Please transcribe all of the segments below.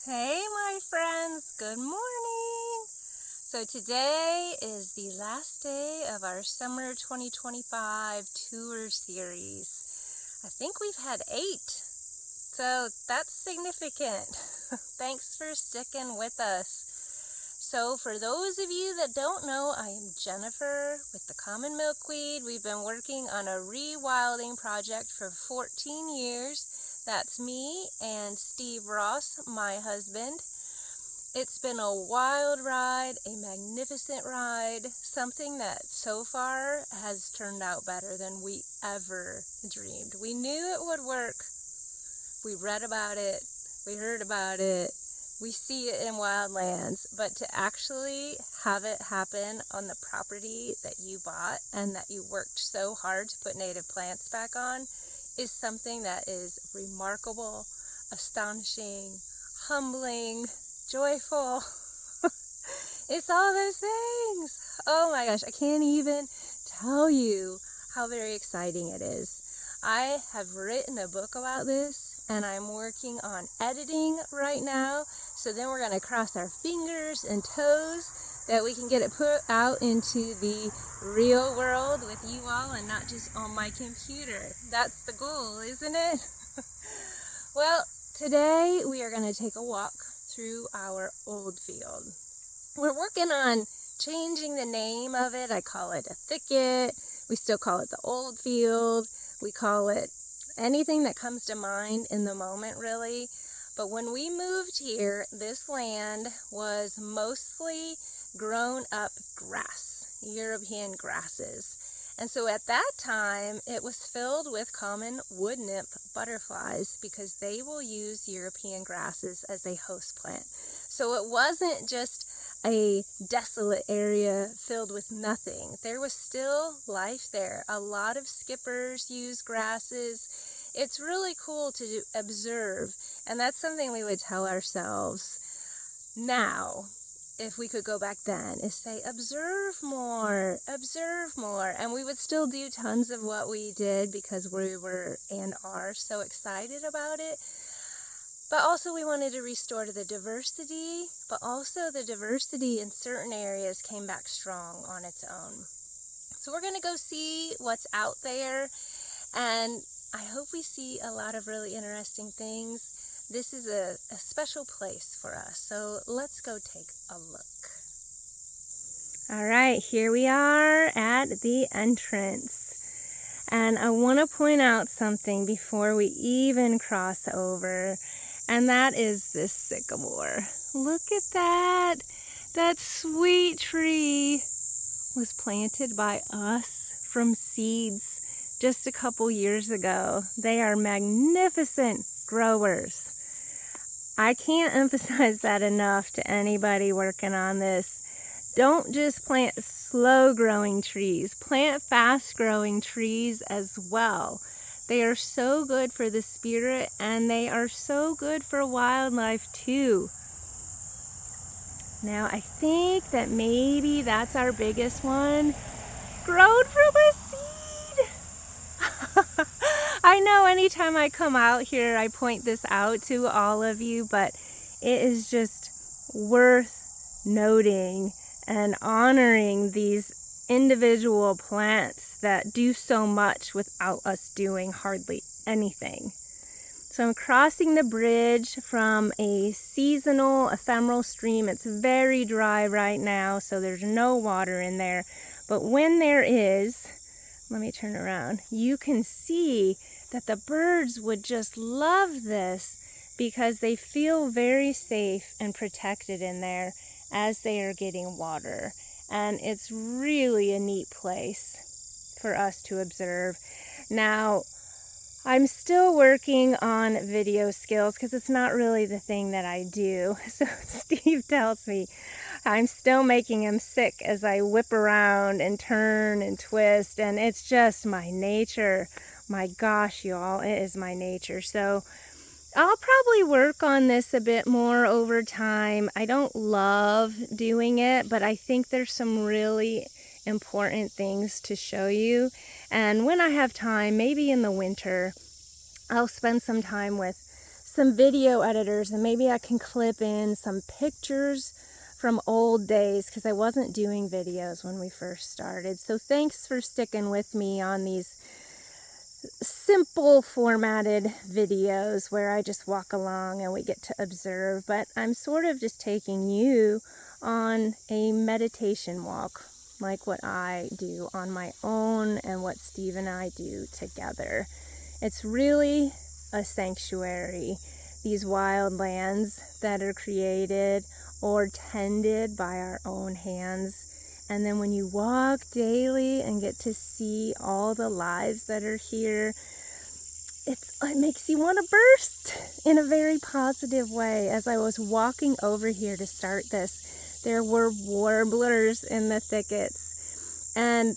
Hey my friends, good morning. So today is the last day of our summer 2025 tour series. I think we've had 8, so that's significant. Thanks for sticking with us. So for those of you that don't know, I am Jennifer with the Common Milkweed. We've been working on a rewilding project for 14 years. That's me and Steve Ross, my husband. It's been a wild ride, a magnificent ride, something that so far has turned out better than we ever dreamed. We knew it would work. We read about it, we heard about it, we see it in wildlands, but to actually have it happen on the property that you bought and that you worked so hard to put native plants back on is something that is remarkable, astonishing, humbling, joyful. It's all those things. Oh my gosh, I can't even tell you how very exciting it is. I have written a book about this and I'm working on editing right now. So then we're going to cross our fingers and toes that we can get it put out into the real world with you all and not just on my computer. That's the goal, isn't it? Well, today we are going to take a walk through our old field. We're working on changing the name of it. I call it a thicket. We still call it the old field. We call it anything that comes to mind in the moment, really. But when we moved here, this land was mostly grown up grass, European grasses. And so at that time, it was filled with common wood nymph butterflies because they will use European grasses as a host plant. So it wasn't just a desolate area filled with nothing. There was still life there. A lot of skippers use grasses. It's really cool to observe, and that's something we would tell ourselves now, if we could go back then, is say, observe more, and we would still do tons of what we did because we were and are so excited about it. But also we wanted to restore the diversity, but also the diversity in certain areas came back strong on its own. So we're going to go see what's out there, and I hope we see a lot of really interesting things. This is a special place for us, so let's go take a look. All right, here we are at the entrance. And I want to point out something before we even cross over, and that is this sycamore. Look at that. That sweet tree was planted by us from seeds just a couple years ago. They are magnificent growers. I can't emphasize that enough to anybody working on this. Don't just plant slow-growing trees. Plant fast-growing trees as well. They are so good for the spirit, and they are so good for wildlife too. Now, I think that maybe that's our biggest one. Grown from a seed! I know anytime I come out here, I point this out to all of you, but it is just worth noting and honoring these individual plants that do so much without us doing hardly anything. So I'm crossing the bridge from a seasonal ephemeral stream. It's very dry right now, so there's no water in there. But when there is, let me turn around, you can see that the birds would just love this because they feel very safe and protected in there as they are getting water. And it's really a neat place for us to observe. Now, I'm still working on video skills because it's not really the thing that I do. So Steve tells me I'm still making him sick as I whip around and turn and twist, and it's just my nature. My gosh, y'all, it is my nature. So I'll probably work on this a bit more over time. I don't love doing it, but I think there's some really important things to show you. And when I have time, maybe in the winter, I'll spend some time with some video editors, and maybe I can clip in some pictures from old days, because I wasn't doing videos when we first started. So thanks for sticking with me on these simple formatted videos where I just walk along and we get to observe. But I'm sort of just taking you on a meditation walk, like what I do on my own and what Steve and I do together. It's really a sanctuary, these wild lands that are created or tended by our own hands. And then when you walk daily and get to see all the lives that are here, it makes you want to burst in a very positive way. As I was walking over here to start this, there were warblers in the thickets. And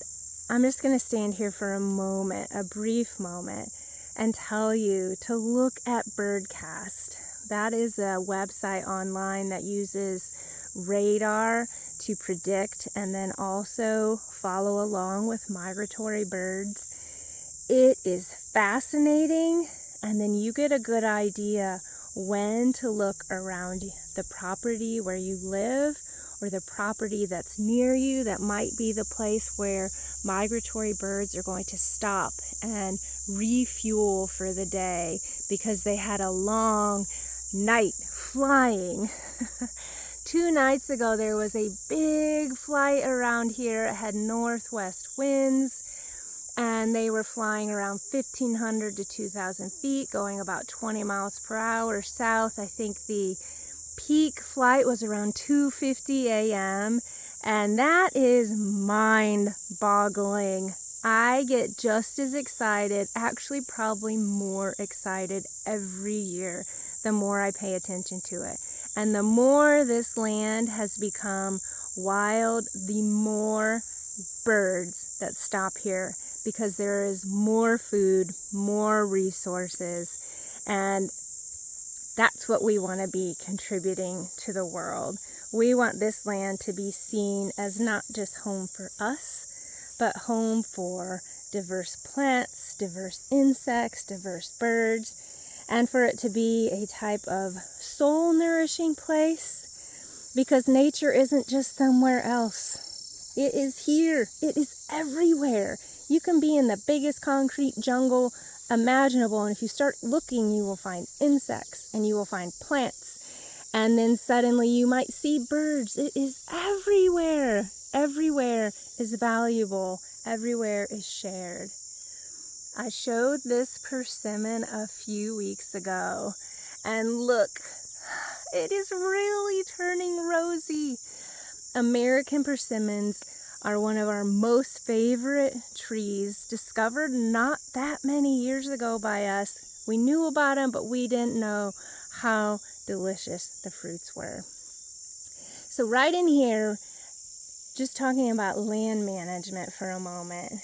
I'm just going to stand here for a moment, a brief moment, and tell you to look at Birdcast. That is a website online that uses radar to predict and then also follow along with migratory birds. It is fascinating, and then you get a good idea when to look around the property where you live or the property that's near you that might be the place where migratory birds are going to stop and refuel for the day because they had a long night flying. 2 nights ago there was a big flight around here. It had northwest winds and they were flying around 1,500 to 2,000 feet, going about 20 miles per hour south. I think the peak flight was around 2:50 a.m. and that is mind-boggling. I get just as excited, actually probably more excited every year the more I pay attention to it. And the more this land has become wild, the more birds that stop here, because there is more food, more resources, and that's what we want to be contributing to the world. We want this land to be seen as not just home for us, but home for diverse plants, diverse insects, diverse birds, and for it to be a type of soul-nourishing place, because nature isn't just somewhere else. It is here. It is everywhere. You can be in the biggest concrete jungle imaginable, and if you start looking, you will find insects and you will find plants, and then suddenly you might see birds. It is everywhere. Everywhere is valuable. Everywhere is shared. I showed this persimmon a few weeks ago, and look, it is really turning rosy. American persimmons are one of our most favorite trees, discovered not that many years ago by us. We knew about them, but we didn't know how delicious the fruits were. So right in here, just talking about land management for a moment.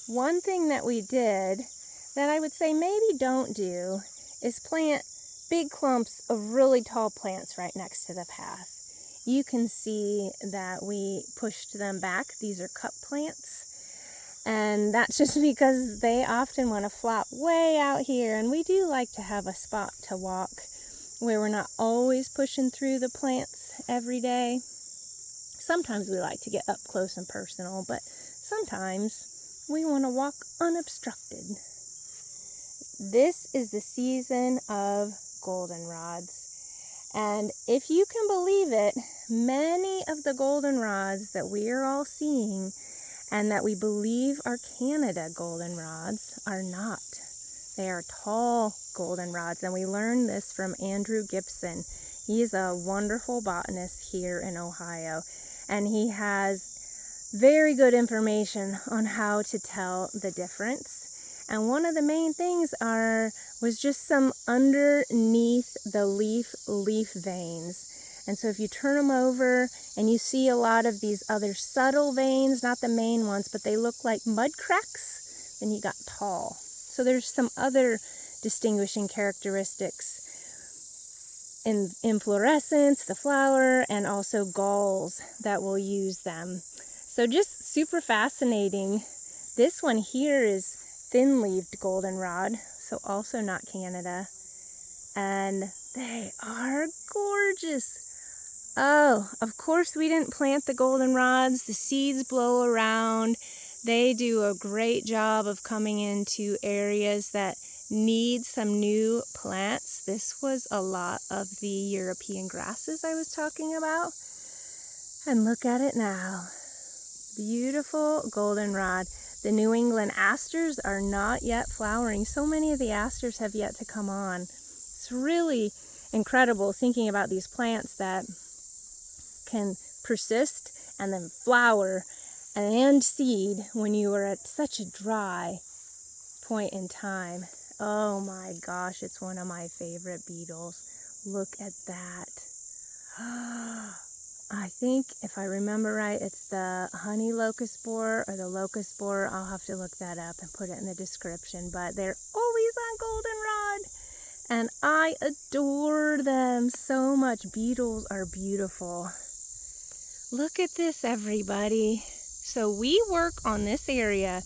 One thing that we did that I would say maybe don't do is plant big clumps of really tall plants right next to the path. You can see that we pushed them back. These are cup plants, and that's just because they often want to flop way out here, and we do like to have a spot to walk where we're not always pushing through the plants every day. Sometimes we like to get up close and personal, but sometimes we want to walk unobstructed. This is the season of goldenrods. And if you can believe it, many of the goldenrods that we are all seeing and that we believe are Canada goldenrods are not. They are tall goldenrods, and we learned this from Andrew Gibson. He's a wonderful botanist here in Ohio, and he has very good information on how to tell the difference. And one of the main things was just some underneath the leaf veins. And so if you turn them over and you see a lot of these other subtle veins, not the main ones, but they look like mud cracks, then you got tall. So there's some other distinguishing characteristics in inflorescence, the flower, and also galls that will use them. So just super fascinating. This one here is thin-leaved goldenrod, so also not Canada. and they are gorgeous. Oh, of course we didn't plant the goldenrods. The seeds blow around. They do a great job of coming into areas that need some new plants. This was a lot of the European grasses I was talking about. And look at it now. Beautiful goldenrod. The New England asters are not yet flowering. So many of the asters have yet to come on. It's really incredible thinking about these plants that can persist and then flower and seed when you are at such a dry point in time. Oh my gosh, it's one of my favorite beetles. Look at that. I think, if I remember right, it's the honey locust borer or the locust borer. I'll have to look that up and put it in the description, but they're always on goldenrod. And I adore them so much. Beetles are beautiful. Look at this, everybody. So we work on this area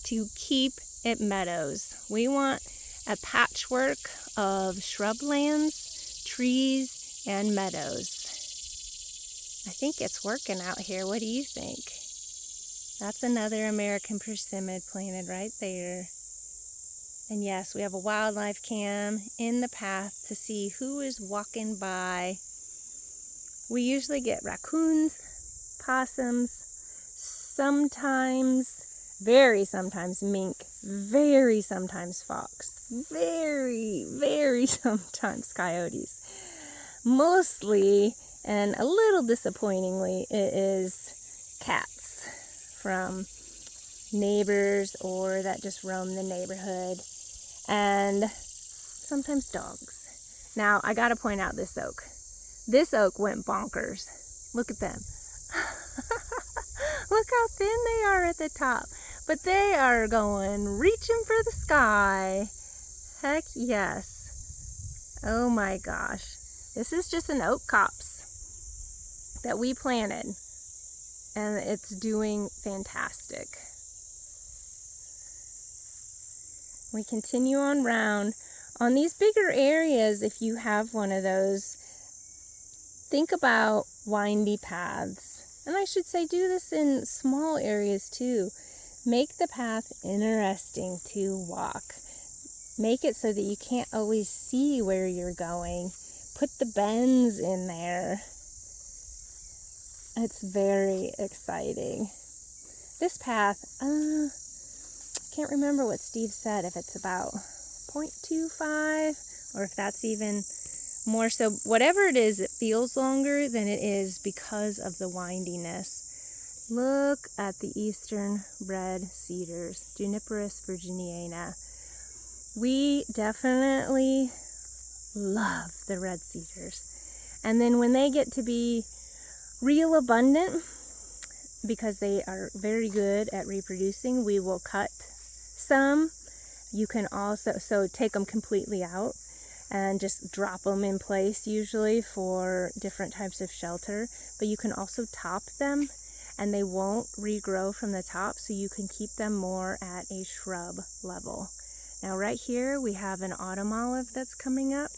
to keep it meadows. We want a patchwork of shrublands, trees, and meadows. I think it's working out here. What do you think? That's another American persimmon planted right there. And yes, we have a wildlife cam in the path to see who is walking by. We usually get raccoons, possums, sometimes, very sometimes mink, very sometimes fox, very sometimes coyotes. Mostly, and a little disappointingly, it is cats from neighbors or that just roam the neighborhood, and sometimes dogs. Now, I gotta point out this oak. This oak went bonkers. Look at them. Look how thin they are at the top. But they are going, reaching for the sky. Heck yes. Oh my gosh. This is just an oak copse that we planted. And it's doing fantastic. We continue on round. On these bigger areas, if you have one of those, think about windy paths. And I should say, do this in small areas too. Make the path interesting to walk. Make it so that you can't always see where you're going. Put the bends in there. It's very exciting. This path, can't remember what Steve said, if it's about 0.25 or if that's even more. So whatever it is, it feels longer than it is because of the windiness. Look at the eastern red cedars, Juniperus virginiana. We definitely love the red cedars. And then when they get to be real abundant, because they are very good at reproducing, we will cut some. You can also, so take them completely out and just drop them in place usually for different types of shelter. But you can also top them and they won't regrow from the top, so you can keep them more at a shrub level. Now right here we have an autumn olive that's coming up,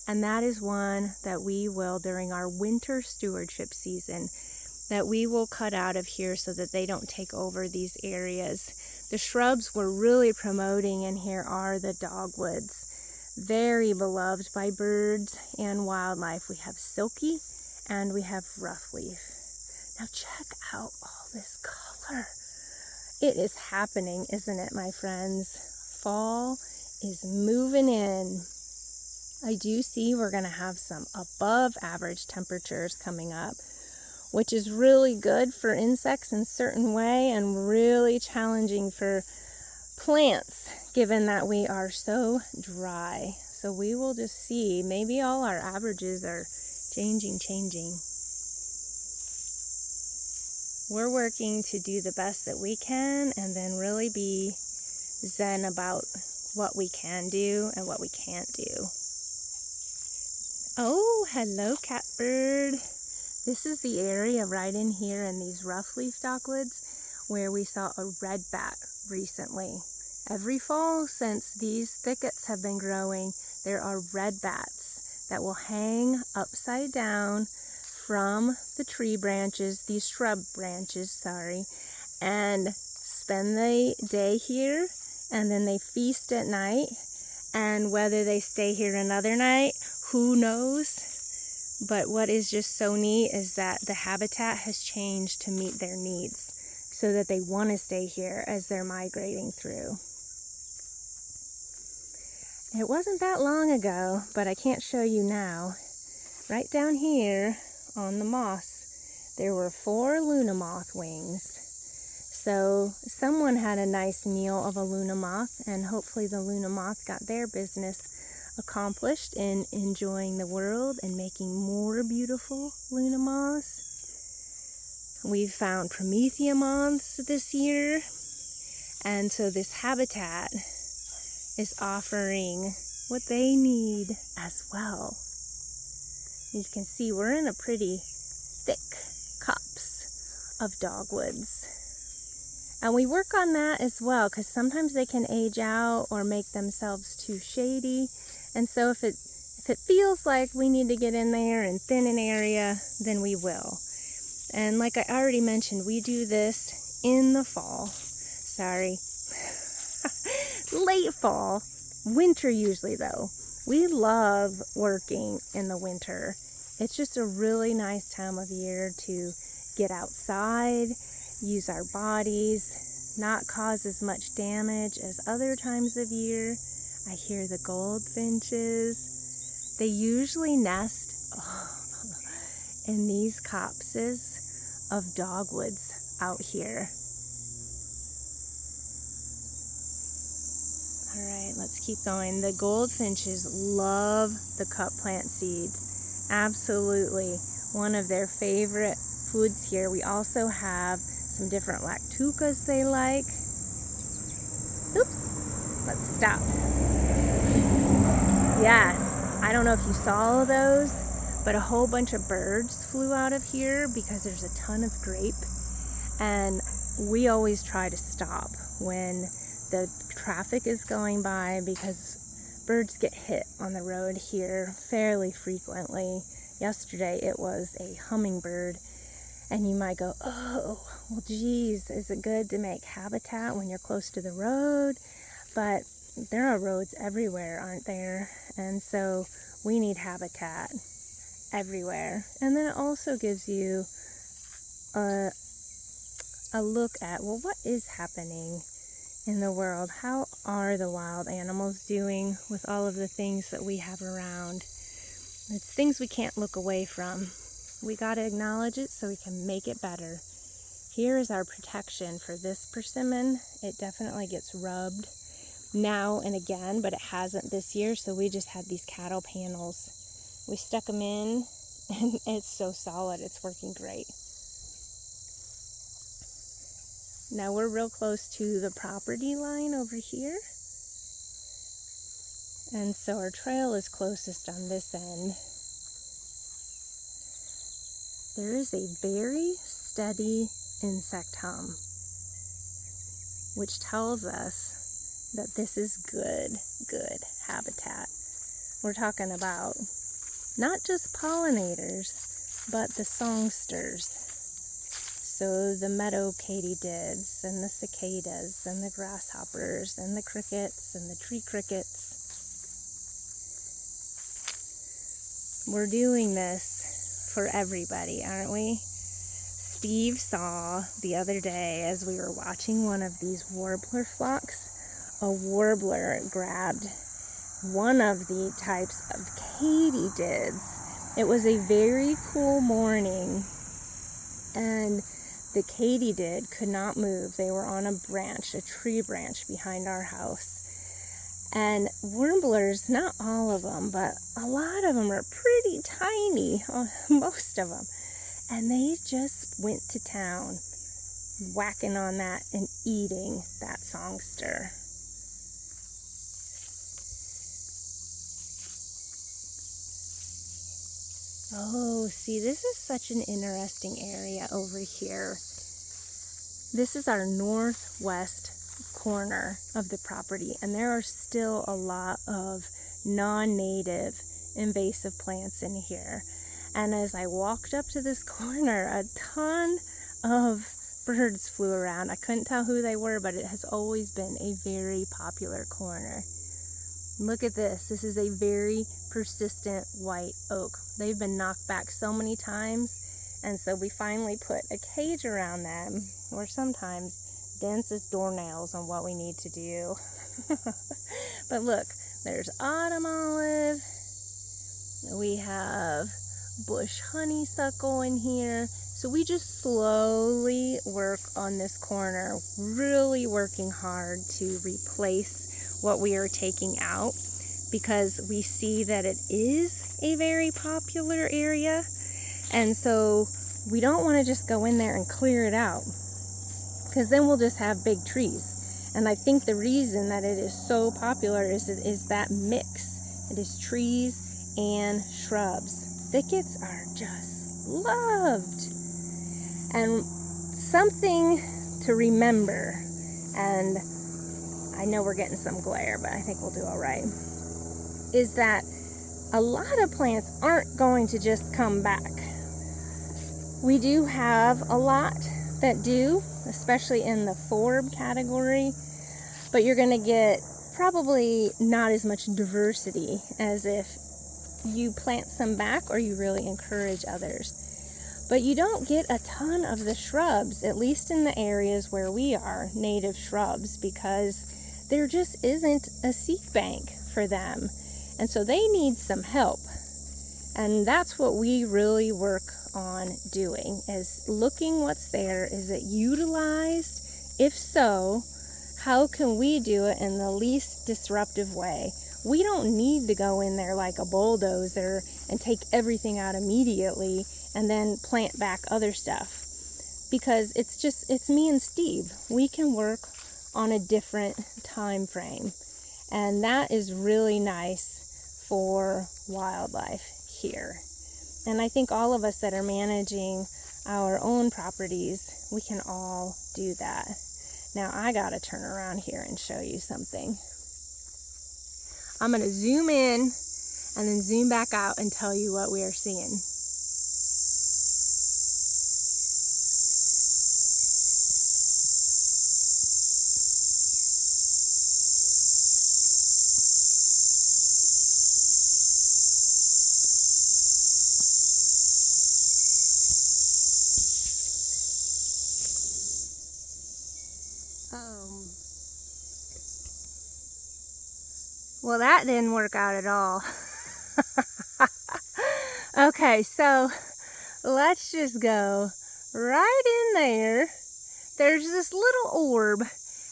and that is one that we will, during our winter stewardship season, that we will cut out of here so that they don't take over these areas. The shrubs we're really promoting in here are the dogwoods, very beloved by birds and wildlife. We have silky and we have roughleaf. Now check out all this color. It is happening, isn't it, my friends? Fall is moving in. I do see we're going to have some above average temperatures coming up, which is really good for insects in a certain way and really challenging for plants, given that we are so dry. So we will just see. Maybe all our averages are changing. We're working to do the best that we can and then really be zen about what we can do and what we can't do. Oh, hello, catbird. This is the area right in here in these roughleaf dogwoods where we saw a redback recently. Every fall since these thickets have been growing, there are red bats that will hang upside down from the tree branches, these shrub branches, sorry, and spend the day here, and then they feast at night. And whether they stay here another night, who knows? But what is just so neat is that the habitat has changed to meet their needs, so that they want to stay here as they're migrating through. It wasn't that long ago, but I can't show you now. Right down here on the moss, there were 4 Luna moth wings. So someone had a nice meal of a Luna moth, and hopefully the Luna moth got their business accomplished in enjoying the world and making more beautiful Luna moths. We've found Promethea moths this year, and so this habitat is offering what they need as well. You can see we're in a pretty thick copse of dogwoods. And we work on that as well, because sometimes they can age out or make themselves too shady. And so if it feels like we need to get in there and thin an area, then we will. And like I already mentioned, we do this in the fall. Sorry. Late fall. Winter usually though. We love working in the winter. It's just a really nice time of year to get outside, use our bodies, not cause as much damage as other times of year. I hear the goldfinches. They usually nest in these copses of dogwoods out here. All right, let's keep going. The goldfinches love the cup plant seeds. Absolutely one of their favorite foods here. We also have some different lactucas they like. Oops, let's stop. Yes, I don't know if you saw those, but a whole bunch of birds flew out of here because there's a ton of grape. And we always try to stop when the traffic is going by, because birds get hit on the road here fairly frequently. Yesterday it was a hummingbird, and you might go, oh, well geez, is it good to make habitat when you're close to the road? But there are roads everywhere, aren't there? And so we need habitat everywhere. And then it also gives you a look at, well, what is happening in the world? How are the wild animals doing with all of the things that we have around? It's things we can't look away from. We got to acknowledge it so we can make it better. Here is our protection for this persimmon. It definitely gets rubbed now and again, but it hasn't this year, so we just had these cattle panels. We stuck them in, and it's so solid. It's working great. Now we're real close to the property line over here. And so our trail is closest on this end. There is a very steady insect hum, which tells us that this is good habitat. We're talking about not just pollinators, but the songsters. So the meadow katydids and the cicadas and the grasshoppers and the crickets and the tree crickets. We're doing this for everybody, aren't we? Steve saw the other day as we were watching one of these warbler flocks, a warbler grabbed one of the types of katydids. It was a very cool morning, and the katydid could not move. They were on a branch, a tree branch behind our house. And warblers, not all of them, but a lot of them are pretty tiny, most of them. And they just went to town, whacking on that and eating that songster. Oh, see, this is such an interesting area over here. This is our northwest corner of the property, and there are still a lot of non-native invasive plants in here. And as I walked up to this corner, a ton of birds flew around. I couldn't tell who they were, but it has always been a very popular corner. Look at this. This is a very persistent white oak. They've been knocked back so many times, and so we finally put a cage around them, or sometimes dense as doornails on what we need to do. But look, there's autumn olive. We have bush honeysuckle in here. So we just slowly work on this corner, really working hard to replace what we are taking out, because we see that it is a very popular area. And so we don't want to just go in there and clear it out, because then we'll just have big trees. And I think the reason that it is so popular is that mix. It is trees and shrubs. Thickets are just loved. And something to remember, and I know we're getting some glare, but I think we'll do all right, is that a lot of plants aren't going to just come back. We do have a lot that do, especially in the forb category, but you're going to get probably not as much diversity as if you plant some back or you really encourage others. But you don't get a ton of the shrubs, at least in the areas where we are, native shrubs, because there just isn't a seed bank for them. And so they need some help. And that's what we really work on doing, is looking what's there. Is it utilized? If so, how can we do it in the least disruptive way? We don't need to go in there like a bulldozer and take everything out immediately and then plant back other stuff, because it's me and Steve. We can work on a different time frame, and that is really nice for wildlife here. And I think all of us that are managing our own properties, we can all do that. Now I gotta turn around here and show you something. I'm gonna zoom in and then zoom back out and tell you what we are seeing. Well, that didn't work out at all. Okay, so let's just go right in there. There's this little orb,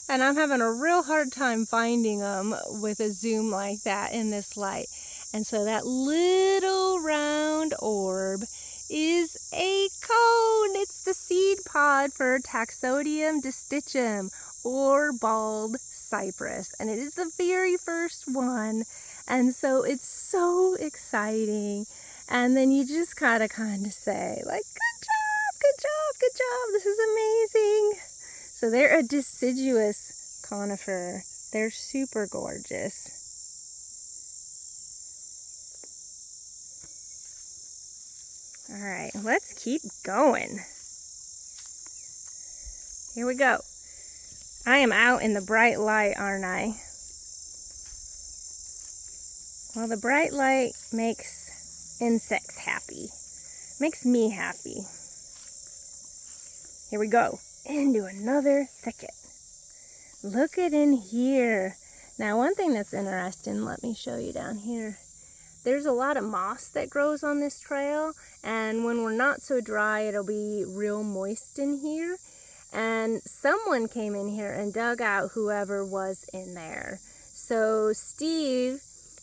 and I'm having a real hard time finding them with a zoom like that in this light. And so that little round orb is a cone. It's the seed pod for Taxodium distichum, or bald cypress, and it is the very first one. And so it's so exciting. And then you just gotta kind of say, like, good job, good job, good job, this is amazing. So they're a deciduous conifer. They're super gorgeous. All right, let's keep going. Here we go. I am out in the bright light, aren't I? Well, the bright light makes insects happy. Makes me happy. Here we go. Into another thicket. Look at in here. Now, one thing that's interesting, let me show you down here. There's a lot of moss that grows on this trail, and when we're not so dry, it'll be real moist in here. And someone came in here and dug out whoever was in there. So Steve,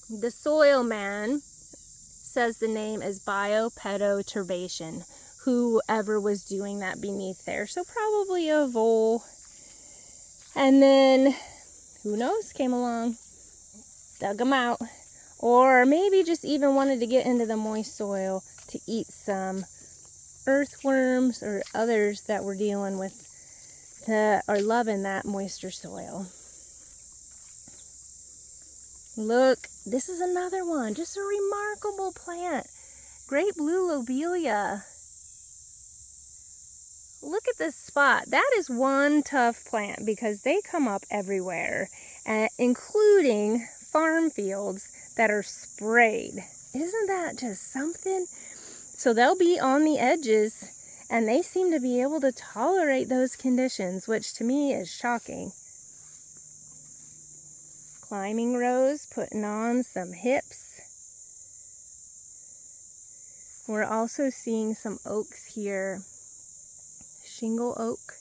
the soil man, says the name is biopetoturbation, whoever was doing that beneath there. So probably a vole. And then, who knows, came along, dug them out. Or maybe just even wanted to get into the moist soil to eat some earthworms or others that were dealing with that are loving that moisture soil. Look, this is another one, just a remarkable plant. Great blue lobelia. Look at this spot. That is one tough plant because they come up everywhere, including farm fields that are sprayed. Isn't that just something? So they'll be on the edges, and they seem to be able to tolerate those conditions, which to me is shocking. Climbing rose, putting on some hips. We're also seeing some oaks here. Shingle oak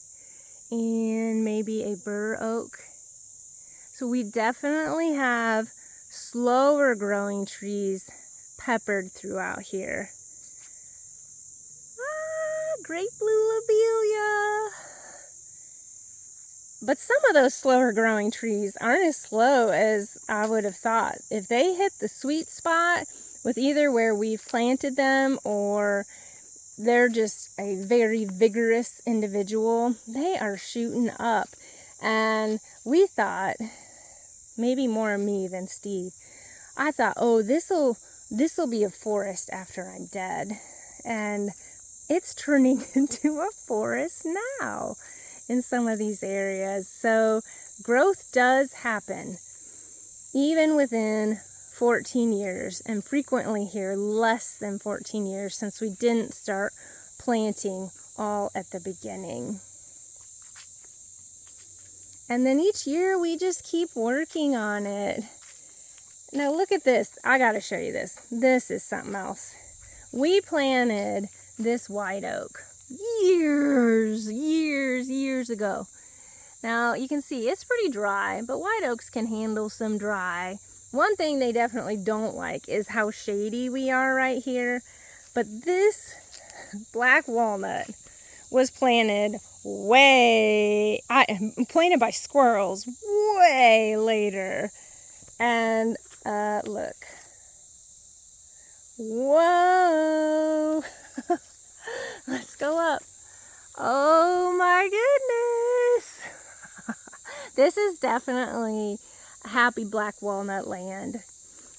and maybe a bur oak. So we definitely have slower growing trees peppered throughout here. Great blue lobelia. But some of those slower growing trees aren't as slow as I would have thought. If they hit the sweet spot with either where we've planted them or they're just a very vigorous individual, they are shooting up. And we thought, maybe more me than Steve, I thought, oh, this'll be a forest after I'm dead. And it's turning into a forest now in some of these areas. So growth does happen even within 14 years, and frequently here less than 14 years since we didn't start planting all at the beginning. And then each year we just keep working on it. Now look at this. I gotta show you this. This is something else. We planted this white oak years ago. Now you can see it's pretty dry, but white oaks can handle some dry. One thing they definitely don't like is how shady we are right here. But this black walnut was planted planted by squirrels way later. And look. Whoa. Let's go up. Oh my goodness. This is definitely happy black walnut land.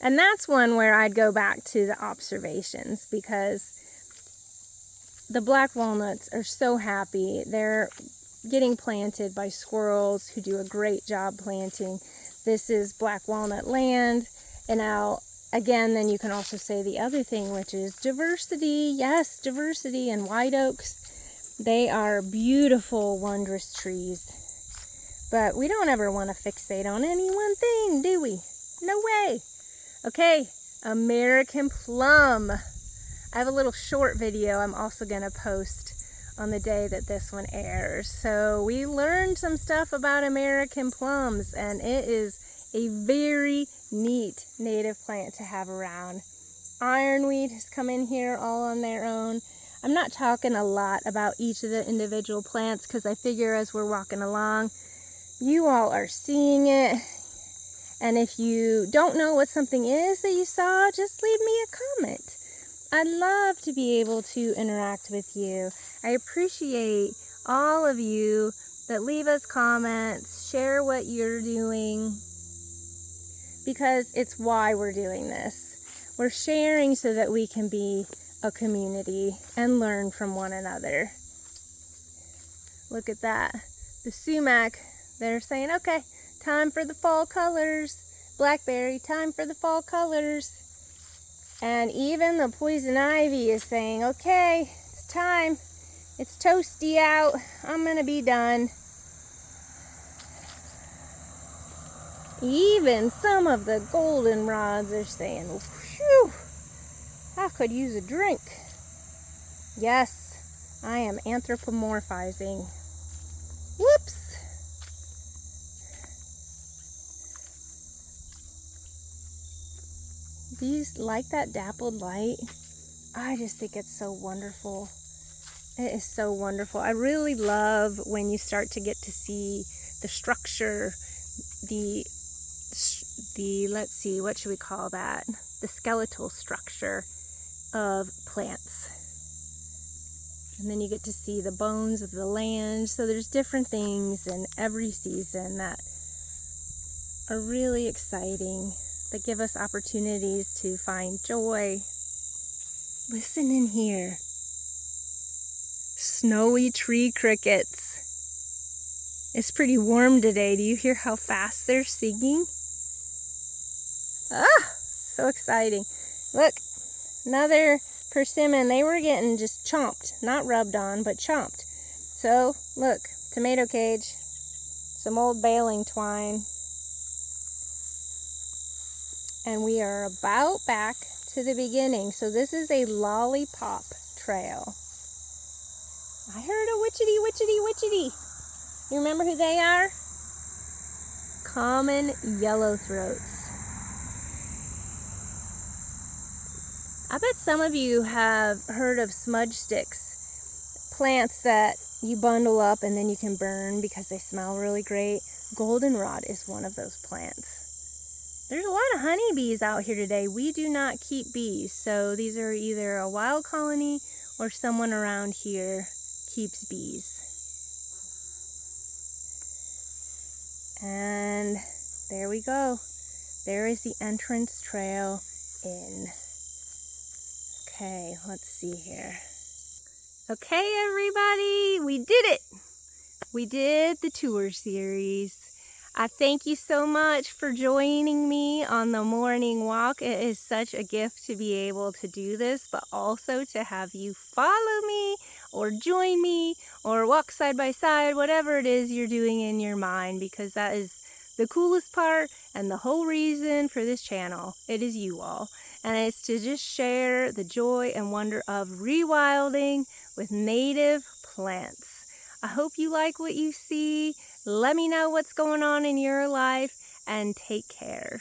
And that's one where I'd go back to the observations because the black walnuts are so happy. They're getting planted by squirrels who do a great job planting. This is black walnut land. And now, again, then you can also say the other thing, which is diversity. Yes, diversity. And white oaks, they are beautiful, wondrous trees. But we don't ever want to fixate on any one thing, do we? No way. Okay, American plum. I have a little short video I'm also going to post on the day that this one airs. So we learned some stuff about American plums, and it is a very neat native plant to have around. Ironweed has come in here all on their own. I'm not talking a lot about each of the individual plants because I figure as we're walking along, you all are seeing it. And if you don't know what something is that you saw, just leave me a comment. I'd love to be able to interact with you. I appreciate all of you that leave us comments, share what you're doing, because it's why we're doing this. We're sharing so that we can be a community and learn from one another. Look at that. The sumac, they're saying, okay, time for the fall colors. Blackberry, time for the fall colors. And even the poison ivy is saying, okay, it's time. It's toasty out. I'm gonna be done. Even some of the goldenrods are saying, phew, I could use a drink. Yes, I am anthropomorphizing. Whoops. Do you like that dappled light? I just think it's so wonderful. It is so wonderful. I really love when you start to get to see the structure, the let's see, what should we call that? The skeletal structure of plants. And then you get to see the bones of the land. So there's different things in every season that are really exciting, that give us opportunities to find joy. Listen in here. Snowy tree crickets. It's pretty warm today. Do you hear how fast they're singing? Ah, so exciting. Look, another persimmon. They were getting just chomped, not rubbed on, but chomped. So, look, tomato cage, some old baling twine. And we are about back to the beginning. So this is a lollipop trail. I heard a witchetty, witchetty, witchetty. You remember who they are? Common yellowthroats. I bet some of you have heard of smudge sticks, plants that you bundle up and then you can burn because they smell really great. Goldenrod is one of those plants. There's a lot of honeybees out here today. We do not keep bees, so these are either a wild colony or someone around here keeps bees. And there we go. There is the entrance trail in. Okay, let's see here. Okay, everybody, we did it. We did the tour series. I thank you so much for joining me on the morning walk. It is such a gift to be able to do this, but also to have you follow me or join me or walk side by side, whatever it is you're doing in your mind, because that is the coolest part and the whole reason for this channel. It is you all. And it's to just share the joy and wonder of rewilding with native plants. I hope you like what you see. Let me know what's going on in your life, and take care.